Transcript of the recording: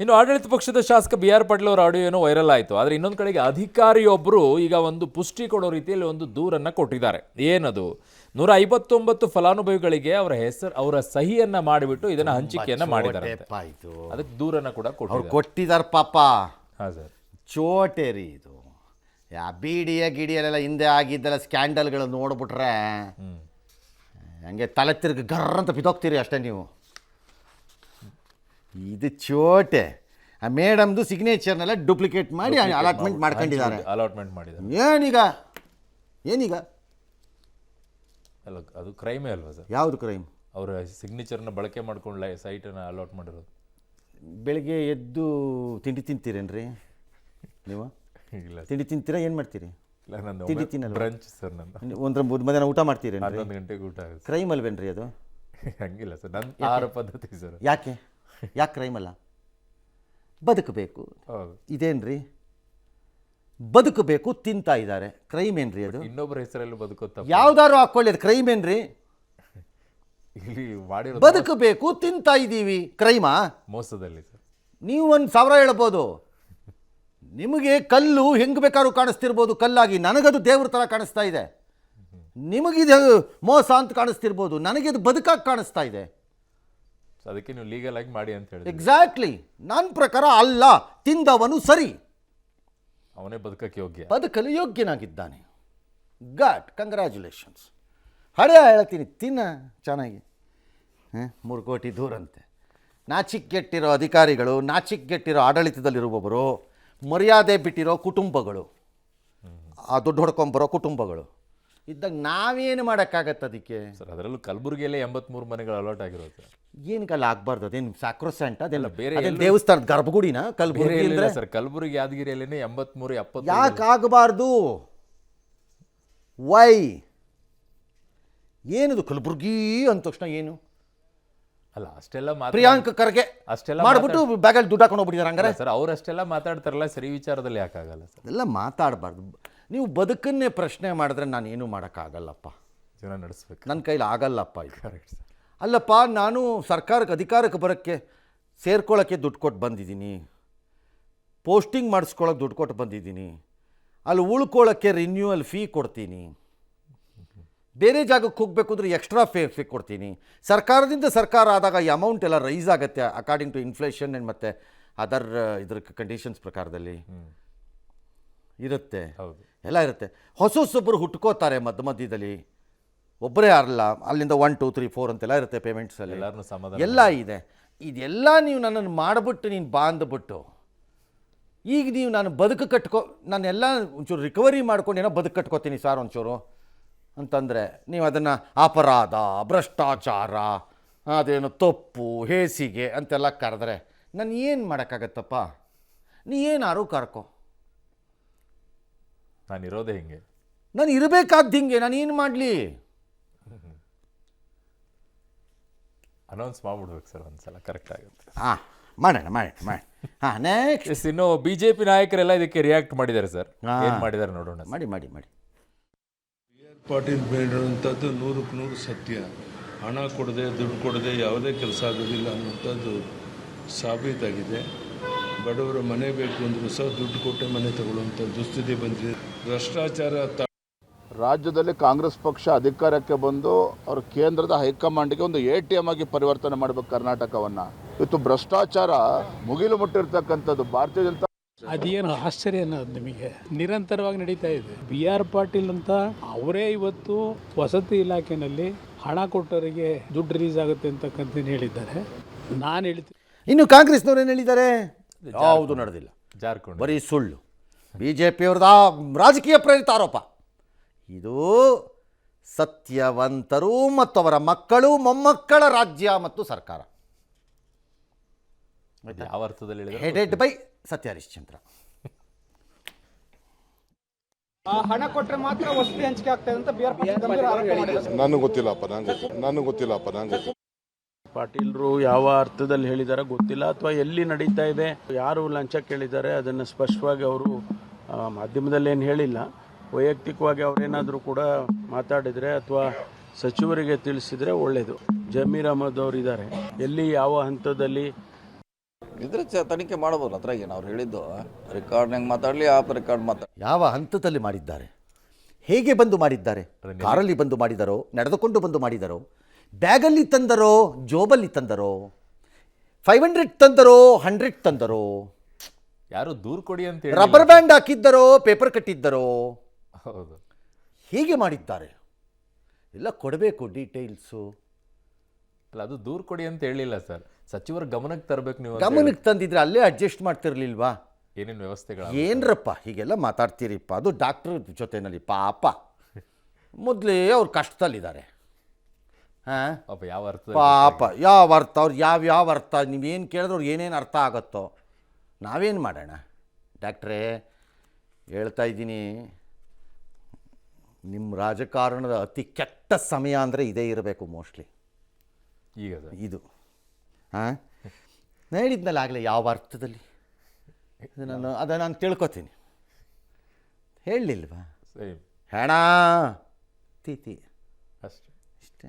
ಇನ್ನು ಆಡಳಿತ ಪಕ್ಷದ ಶಾಸಕ BR ಪಾಟೀಲ್ ಅವರ ಆಡಿಯೋ ಏನೋ ವೈರಲ್ ಆಯಿತು. ಆದರೆ ಇನ್ನೊಂದು ಕಡೆಗೆ ಅಧಿಕಾರಿಯೊಬ್ಬರು ಈಗ ಒಂದು ಪುಷ್ಟಿ ಕೊಡೋ ರೀತಿಯಲ್ಲಿ ಒಂದು ದೂರನ್ನು ಕೊಟ್ಟಿದ್ದಾರೆ. ಏನದು? 159 ಫಲಾನುಭವಿಗಳಿಗೆ ಅವರ ಸಹಿಯನ್ನ ಮಾಡಿಬಿಟ್ಟು ಇದನ್ನ ಹಂಚಿಕೆಯನ್ನ ಮಾಡಿದ್ದಾರೆ. ಅದಕ್ಕೆ ದೂರನ್ನು ಕೂಡ ಕೊಟ್ಟಿದ್ದಾರೆ ಪಾಪ. ಹಾಂ ಸರ್, ಚೋಟೆ ರೀ ಇದು. ಗಿಡಿಯಲ್ಲೆಲ್ಲ ಹಿಂದೆ ಆಗಿದ್ದೆಲ್ಲ ಸ್ಕ್ಯಾಂಡಲ್ಗಳು ನೋಡ್ಬಿಟ್ರೆ ಹಂಗೆ ತಲೆ ತಿರುಗಿ ಗರ್ರ ಅಂತ ಬಿದ್ದೋಗ್ತೀರಿ ಅಷ್ಟೇ ನೀವು. ಇದು ಚೋಟೆ. ಆ ಮೇಡಮ್ದು ಸಿಗ್ನೇಚರ್ನೆಲ್ಲ ಡೂಪ್ಲಿಕೇಟ್ ಮಾಡಿ ಅಲಾಟ್ಮೆಂಟ್ ಮಾಡ್ಕೊಂಡಿದ್ದಾರೆ. ಏನೀಗ ಅಲ್ಲ, ಅದು ಕ್ರೈಮೇ ಅಲ್ವಾ ಸರ್? ಯಾವುದು ಕ್ರೈಮ್? ಅವರ ಸಿಗ್ನೇಚರ್ನ ಬಳಕೆ ಮಾಡ್ಕೊಂಡು ಸೈಟನ್ನು ಅಲಾಟ್ ಮಾಡಿರೋದು. ಬೆಳಿಗ್ಗೆ ಎದ್ದು ತಿಂಡಿ ತಿಂತೀರೇನ್ರಿ ನೀವು? ಇಲ್ಲ, ತಿಂಡಿ ತಿಂತೀರಾ? ಏನು ಮಾಡ್ತೀರಿ? ತಿಂಡಿ ತಿನ್ನಲ್ಲ. ಬ್ರಂಚ್ ಸರ್, ಒಂದು ಮಧ್ಯಾಹ್ನ ಊಟ ಮಾಡ್ತೀರಿ? 11 ಗಂಟೆಗೆ ಊಟ ಆಗುತ್ತೆ. ಕ್ರೈಮ್ ಅಲ್ವೇನ್ರಿ ಅದು? ಹಂಗಿಲ್ಲ ಸರ್, ನನ್ನ ಆಹಾರ ಪದ್ಧತಿ ಸರ್. ಯಾಕೆ ಕ್ರೈಮ್ ಅಲ್ಲ? ಬದುಕಬೇಕು ಇದೇನ್ರಿ? ಬದುಕಬೇಕು, ತಿಂತಾ ಇದ್ದಾರೆ, ಕ್ರೈಮ್ ಏನ್ರಿ ಅದು? ಇನ್ನೊಬ್ಬರ ಹೆಸರಲ್ಲಿ ಬದುಕುತ್ತಾ ಯಾವ್ದಾರು ಹಾಕೊಳ್ಳಿ, ಅದು ಕ್ರೈಮ್ ಏನ್ರಿ? ಇಲ್ಲಿ ಮಾಡಿರೋ ಬದುಕಬೇಕು, ತಿಂತಾ ಇದ್ದೀವಿ, ಕ್ರೈಮಾ? ಮೋಸದಲ್ಲಿ ಸರ್. ನೀವು 1,000 ಹೇಳ್ಬೋದು. ನಿಮಗೆ ಕಲ್ಲು ಹೆಂಗೆ ಬೇಕಾದ್ರೂ ಕಾಣಿಸ್ತಿರ್ಬೋದು ಕಲ್ಲಾಗಿ, ನನಗದು ದೇವ್ರ ಥರ ಕಾಣಿಸ್ತಾ ಇದೆ. ನಿಮಗಿದು ಮೋಸ ಅಂತ ಕಾಣಿಸ್ತಿರ್ಬೋದು, ನನಗಿದು ಬದುಕಾಗಿ ಕಾಣಿಸ್ತಾ ಇದೆ. ಅದಕ್ಕೆ ನೀವು ಲೀಗಲ್ ಆಗಿ ಮಾಡಿ ಅಂತ ಹೇಳಿ. ಎಕ್ಸಾಕ್ಟ್ಲಿ. ನನ್ನ ಪ್ರಕಾರ ಅಲ್ಲ, ತಿಂದವನು ಸರಿ, ಅವನೇ ಬದುಕಲು ಯೋಗ್ಯನಾಗಿದ್ದಾನೆ. God, congratulations. ಹಳೆಯ ಹೇಳ್ತೀನಿ, ತಿನ್ನ ಚೆನ್ನಾಗಿ. 3 ಕೋಟಿ ದೂರಂತೆ. ನಾಚಿಕೆಟ್ಟಿರೋ ಅಧಿಕಾರಿಗಳು, ನಾಚಿಕೆಟ್ಟಿರೋ ಆಡಳಿತದಲ್ಲಿರುವವರು, ಮರ್ಯಾದೆ ಬಿಟ್ಟಿರೋ ಕುಟುಂಬಗಳು, ಆ ದುಡ್ಡು ಹೊಡ್ಕೊಂಬರೋ ಕುಟುಂಬಗಳು ಇದ್ದಾಗ ನಾವೇನು ಮಾಡೋಕ್ಕಾಗತ್ತೆ ಅದಕ್ಕೆ ಸರ್? ಅದರಲ್ಲೂ ಕಲಬುರಗಿಯಲ್ಲೇ 83 ಮನೆಗಳು ಅಲಾಟ್ ಆಗಿರೋದು. ಏನಕ್ಕಲ್ಲ ಆಗಬಾರ್ದು? ಅದೇನು ಸಾಕ್ರೋಸೆಂಟ್? ಅದೆಲ್ಲ ಬೇರೆ ದೇವಸ್ಥಾನದ ಗರ್ಭಗುಡಿನ ಕಲಬುರಗಿ ಇಲ್ಲ ಸರ್? ಕಲಬುರಗಿ ಯಾದಗಿರಿಯಲ್ಲೇ 83 70. ಯಾಕೆ ಆಗಬಾರ್ದು? ವೈ? ಏನದು ಕಲಬುರಗಿ ಅಂದ ತಕ್ಷಣ ಏನು? ಅಲ್ಲ, ಅಷ್ಟೆಲ್ಲ ಪ್ರಿಯಾಂಕ ಖರ್ಗೆ ಅಷ್ಟೆಲ್ಲ ಮಾಡ್ಬಿಟ್ಟು ಬ್ಯಾಗಲ್ಲಿ ದುಡ್ಡು ಹಾಕೊಂಡು ಹೋಗ್ಬಿಟ್ಟಿದ್ದಾರೆ ಹಂಗಾರೆ ಸರ್. ಅವರಷ್ಟೆಲ್ಲ ಮಾತಾಡ್ತಾರಲ್ಲ, ಸರಿ ವಿಚಾರದಲ್ಲಿ ಯಾಕಾಗಲ್ಲ ಸರ್? ಎಲ್ಲ ಮಾತಾಡಬಾರ್ದು. ನೀವು ಬದುಕನ್ನೇ ಪ್ರಶ್ನೆ ಮಾಡಿದ್ರೆ ನಾನು ಏನೂ ಮಾಡೋಕ್ಕಾಗಲ್ಲಪ್ಪ, ಜೀವನ ನಡೆಸ್ಬೇಕು, ನನ್ನ ಕೈಲಿ ಆಗಲ್ಲಪ್ಪ ಇದು. Correct sir. ಅಲ್ಲಪ್ಪ, ನಾನು ಸರ್ಕಾರಕ್ಕೆ ಅಧಿಕಾರಕ್ಕೆ ಬರೋಕ್ಕೆ ಸೇರ್ಕೊಳ್ಳೋಕ್ಕೆ ದುಡ್ಡು ಕೊಟ್ಟು ಬಂದಿದ್ದೀನಿ, ಪೋಸ್ಟಿಂಗ್ ಮಾಡಿಸ್ಕೊಳ್ಳೋಕೆ ದುಡ್ಡು ಕೊಟ್ಟು ಬಂದಿದ್ದೀನಿ, ಅಲ್ಲಿ ಉಳ್ಕೊಳ್ಳೋಕ್ಕೆ ರಿನ್ಯೂವಲ್ ಫೀ ಕೊಡ್ತೀನಿ, ಬೇರೆ ಜಾಗಕ್ಕೆ ಹೋಗಬೇಕು ಅಂದರೆ ಎಕ್ಸ್ಟ್ರಾ ಫೀ ಕೊಡ್ತೀನಿ. ಸರ್ಕಾರದಿಂದ ಸರ್ಕಾರ ಆದಾಗ ಈ ಅಮೌಂಟ್ ಎಲ್ಲ ರೈಸ್ ಆಗುತ್ತೆ ಅಕಾರ್ಡಿಂಗ್ ಟು ಇನ್ಫ್ಲೇಷನ್ ಮತ್ತು ಅದರ್ ಇದ್ರ ಕಂಡೀಷನ್ಸ್ ಪ್ರಕಾರದಲ್ಲಿ ಇರುತ್ತೆ, ಎಲ್ಲ ಇರುತ್ತೆ. ಹೊಸೊಬ್ಬರು ಹುಟ್ಕೋತಾರೆ ಮಧ್ಯದಲ್ಲಿ, ಒಬ್ಬರೇ ಅಲ್ಲ, ಅಲ್ಲಿಂದ 1 2 3 4 ಅಂತೆಲ್ಲ ಇರುತ್ತೆ ಪೇಮೆಂಟ್ಸಲ್ಲಿ, ಎಲ್ಲ ಇದೆ. ಇದೆಲ್ಲ ನೀವು ನನ್ನನ್ನು ಮಾಡಿಬಿಟ್ಟು ನೀನು ಬಾಂದ್ಬಿಟ್ಟು ಈಗ ನೀವು ನಾನು ಬದುಕು ನಾನೆಲ್ಲ ಒಂಚೂರು ರಿಕವರಿ ಮಾಡ್ಕೊಂಡು ಏನೋ ಬದುಕು ಕಟ್ಕೋತೀನಿ ಸಾರ್ ಒಂಚೂರು ಅಂತಂದರೆ, ನೀವು ಅದನ್ನು ಅಪರಾಧ, ಭ್ರಷ್ಟಾಚಾರ, ಅದೇನು ತಪ್ಪು, ಹೇಸಿಗೆ ಅಂತೆಲ್ಲ ಕರೆದ್ರೆ ನಾನು ಏನು ಮಾಡೋಕ್ಕಾಗತ್ತಪ್ಪ? ನೀ ಏನಾರು ಕರ್ಕೊ, ನಾನಿರೋದೇ ಹಿಂಗೆ, ನಾನು ಇರಬೇಕಾದ ಹಿಂಗೆ, ನಾನು ಏನು ಮಾಡಲಿ? ಅನೌನ್ಸ್ ಮಾಡ್ಬಿಡ್ಬೇಕು ಸರ್ ಒಂದ್ಸಲ, ಕರೆಕ್ಟ್ ಆಗುತ್ತೆ. ಮಾಡೋಣ. ನೆಕ್ಸ್ಟ್ ಇನ್ನು BJP ನಾಯಕರೆಲ್ಲ ಇದಕ್ಕೆ ರಿಯಾಕ್ಟ್ ಮಾಡಿದ್ದಾರೆ ಸರ್. ಏನು ಮಾಡಿದ್ದಾರೆ ನೋಡೋಣ. ಮಾಡಿ. ಪಾಟೀಲ್ ಬೇಡುವಂಥದ್ದು 100ಕ್ಕೆ 100 ಸತ್ಯ. ಹಣ ಕೊಡದೆ, ದುಡ್ಡು ಕೊಡದೆ ಯಾವುದೇ ಕೆಲಸ ಆಗೋದಿಲ್ಲ ಅನ್ನುವಂಥದ್ದು ಸಾಬೀತಾಗಿದೆ. ಬಡವರು ಮನೆ ಬೇಕು ಅಂದರೂ ಸಹ ದುಡ್ಡು ಕೊಟ್ಟೆ ಮನೆ ತಗೊಳ್ಳುವಂಥ ದುಸ್ಥಿತಿ ಬಂದಿದೆ. ಭ್ರಷ್ಟಾಚಾರ ರಾಜ್ಯದಲ್ಲಿ ಕಾಂಗ್ರೆಸ್ ಪಕ್ಷ ಅಧಿಕಾರಕ್ಕೆ ಬಂದು ಅವರು ಕೇಂದ್ರದ ಹೈಕಮಾಂಡ್ಗೆ ಒಂದು ATM ಆಗಿ ಪರಿವರ್ತನೆ ಮಾಡಬೇಕು ಕರ್ನಾಟಕವನ್ನು. ಇವತ್ತು ಭ್ರಷ್ಟಾಚಾರ ಮುಗಿಲು ಮುಟ್ಟಿರ್ತಕ್ಕಂಥದ್ದು ಭಾರತೀಯ ಜನತಾ. ಅದೇನು ಆಶ್ಚರ್ಯ ಅನ್ನೋದು ನಿಮಗೆ ನಿರಂತರವಾಗಿ ನಡೀತಾ ಇದೆ. BR ಪಾಟೀಲ್ ಅಂತ ಅವರೇ ಇವತ್ತು ವಸತಿ ಇಲಾಖೆಯಲ್ಲಿ ಹಣ ಕೊಟ್ಟವರಿಗೆ ದುಡ್ಡು ರಿಲೀಸ್ ಆಗುತ್ತೆ ಅಂತಕ್ಕಂತ ಹೇಳಿದ್ದಾರೆ. ನಾನು ಹೇಳ್ತೀನಿ, ಇನ್ನು ಕಾಂಗ್ರೆಸ್ನವ್ರು ಏನು ಹೇಳಿದ್ದಾರೆ? ಯಾವುದು ನಡೆದಿಲ್ಲ, ಜಾರ್ಖಂಡ್ ಬರೀ ಸುಳ್ಳು. BJPಯವ್ರದ ರಾಜಕೀಯ ಪ್ರೇರಿತ ಆರೋಪ ಇದು. ಸತ್ಯವಂತರು ಮತ್ತು ಅವರ ಮಕ್ಕಳು ಮೊಮ್ಮಕ್ಕಳ ರಾಜ್ಯ ಮತ್ತು ಸರ್ಕಾರ. ಯಾವ ಅರ್ಥದಲ್ಲಿ ಹೆಡೆಡ್ ಬೈ ಸತ್ಯ ಹರಿಶ್ಚಂದ್ರ. ಹಣ ಕೊಟ್ಟರೆ ಮಾತ್ರ ವಸತಿ ಹಂಚಿಕೆ ಆಗ್ತದೆ ಅಂತ ನನಗೆ ಗೊತ್ತಿಲ್ಲಪ್ಪ. ಪಾಟೀಲ್ರು ಯಾವ ಅರ್ಥದಲ್ಲಿ ಹೇಳಿದಾರೆ ಗೊತ್ತಿಲ್ಲ, ಅಥವಾ ಎಲ್ಲಿ ನಡೀತಾ ಇದೆ, ಯಾರು ಲಂಚ ಕೇಳಿದ್ದಾರೆ ಅದನ್ನು ಸ್ಪಷ್ಟವಾಗಿ ಅವರು ಮಾಧ್ಯಮದಲ್ಲಿ ಏನು ಹೇಳಿಲ್ಲ. ವೈಯಕ್ತಿಕವಾಗಿ ಅವರೇನಾದರೂ ಕೂಡ ಮಾತಾಡಿದರೆ ಅಥವಾ ಸಚಿವರಿಗೆ ತಿಳಿಸಿದರೆ ಒಳ್ಳೆಯದು. ಜಮೀರ್ ಅಹಮದ್ ಅವರಿದ್ದಾರೆ, ಎಲ್ಲಿ ಯಾವ ಹಂತದಲ್ಲಿ ಇದ್ರೆ ತನಿಖೆ ಮಾಡ್ಬೋದು, ಅದ್ರ ಏನು ಅವ್ರು ಹೇಳಿದ್ದು ರೆಕಾರ್ಡ್ನಾಗ ಮಾತಾಡಲಿ ಆಪ್ ರೆಕಾರ್ಡ್ ಮಾತಾಡಲಿ. ಯಾವ ಹಂತದಲ್ಲಿ ಮಾಡಿದ್ದಾರೆ, ಹೇಗೆ ಬಂದು ಮಾಡಿದ್ದಾರೆ? ಕಾರಲ್ಲಿ ಬಂದು ಮಾಡಿದರೋ, ನಡೆದುಕೊಂಡು ಬಂದು ಮಾಡಿದರೋ, ಬ್ಯಾಗಲ್ಲಿ ತಂದರೋ, ಜೋಬಲ್ಲಿ ತಂದರೋ, 500 ತಂದರೋ, 100 ತಂದರೋ, ಯಾರು ದೂರು ಕೊಡಿ ಅಂತ ಹೇಳಿ ರಬ್ಬರ್ ಬ್ಯಾಂಡ್ ಹಾಕಿದ್ದರೋ, ಪೇಪರ್ ಕಟ್ಟಿದ್ದರೋ, ಹೌದು. ಹೇಗೆ ಮಾಡಿದ್ದಾರೆ ಎಲ್ಲ ಕೊಡಬೇಕು ಡೀಟೇಲ್ಸು. ಅಲ್ಲ, ಅದು ದೂರು ಕೊಡಿ ಅಂತ ಹೇಳಿಲ್ಲ ಸರ್, ಸಚಿವರ ಗಮನಕ್ಕೆ ತರಬೇಕು ನೀವು. ಗಮನಕ್ಕೆ ತಂದಿದ್ರೆ ಅಲ್ಲೇ ಅಡ್ಜಸ್ಟ್ ಮಾಡ್ತಿರ್ಲಿಲ್ವಾ? ಏನೇನು ವ್ಯವಸ್ಥೆಗಳು? ಏನ್ರಪ್ಪ ಹೀಗೆಲ್ಲ ಮಾತಾಡ್ತೀರಿಪ್ಪ? ಅದು ಡಾಕ್ಟ್ರ್ ಜೊತೆನಲ್ಲಿ ಪಾಪ ಮೊದಲೇ ಅವ್ರು ಕಷ್ಟದಲ್ಲಿದ್ದಾರೆ. ಹಾಂ ಪಾಪ ಯಾವ ಅರ್ಥ? ಪಾಪ ಯಾವ ಅರ್ಥ, ಅವ್ರು ಯಾವ ಅರ್ಥ, ನೀವೇನು ಕೇಳಿದ್ರೆ ಅವ್ರು ಏನೇನು ಅರ್ಥ ಆಗುತ್ತೋ ನಾವೇನು ಮಾಡೋಣ? ಡಾಕ್ಟ್ರೇ ಹೇಳ್ತಾ ಇದ್ದೀನಿ, ನಿಮ್ಮ ರಾಜಕಾರಣದ ಅತಿ ಕೆಟ್ಟ ಸಮಯ ಅಂದರೆ ಇದೇ ಇರಬೇಕು ಮೋಸ್ಟ್ಲಿ ಈಗ ಸರ್ ಇದು. ಹಾಂ ಹೇಳಿದ್ನಲ್ಲ ಆಗಲೇ ಯಾವ ಅರ್ಥದಲ್ಲಿ, ಅದನ್ನು ನಾನು ತಿಳ್ಕೊತೀನಿ. ಹೇಳಲಿಲ್ವಾ? ಸರಿ ಹೆಣ ತೀತಿ ಅಷ್ಟೇ. ಇಷ್ಟೇ.